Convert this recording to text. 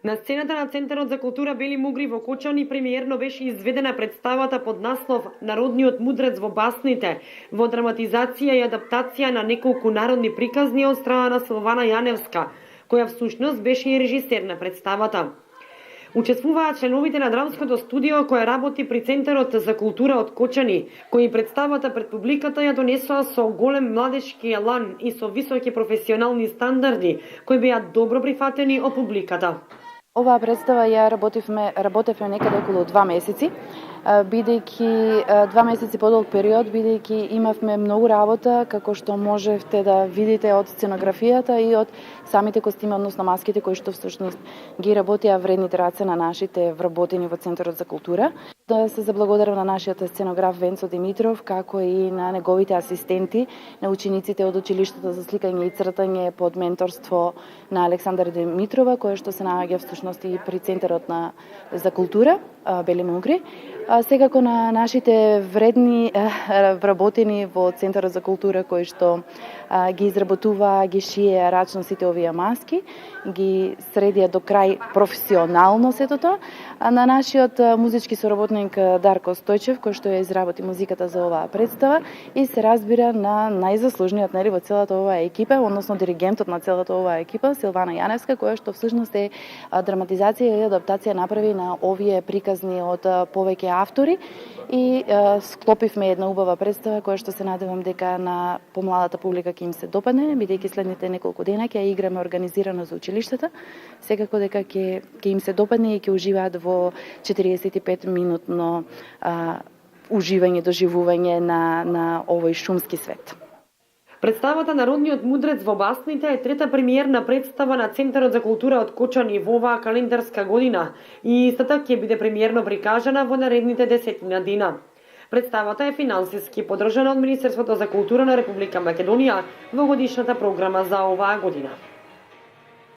На сцената на Центарот за култура Бели Мугри во Кочани премиерно беше изведена представата под наслов Народниот мудрец во басните, во драматизација и адаптација на неколку народни приказни од страна на Силвана Јаневска, која всушност беше и режисер на представата. Учествуваат членовите на драмското студио кое работи при Центарот за култура од Кочани, кои представата пред публиката ја донесоа со голем младешки елан и со високи професионални стандарди, кои беа добро прифатени од публиката. Оваа представа ја работевме некаде околу 2 месеци, бидејќи 2 месеци подолг период, бидејќи имавме многу работа, како што можевте да видите од сценографијата и од самите костими, односно маските кои што всушност ги работеа вредните раце на нашите вработени во Центарот за култура. Да се заблагодарам на нашиот сценограф Венцо Димитров, како и на неговите асистенти, на учениците од училиштето за сликање и цртање под менторство на Александра Димитрова, која што се наоѓа всушност и при Центарот за култура Бели Мугри. Секако на нашите вредни вработени во Центарот за култура кои што ги изработува, ги шие рачно сите овие маски, ги средија до крај професионално сето тоа. На нашиот музички соработник Дарко Стојчев, кој што ја изработи музиката за оваа представа и се разбира на најзаслужниот во целата оваа екипа, односно диригентот на целата оваа екипа, Силвана Јаневска, која што всушност е драматизација и адаптација направи на овие приказни од повеќе автори и склопивме една убава представа која што се надевам дека на помладата публика ќе им се допадне, бидејќи следните неколку дена ќе ја играме организирано за училиштата. Секако дека ќе им се допадне и ќе уживаат во 45 минутно уживање, доживување на овој шумски свет. Представата Народниот мудрец во басните е трета премиерна представа на Центарот за култура од Кочани во оваа календарска година и истата ќе биде премиерно прикажана во наредните 10 дена. Представата е финансиски поддржана од Министерството за култура на Република Македонија во годишната програма за оваа година.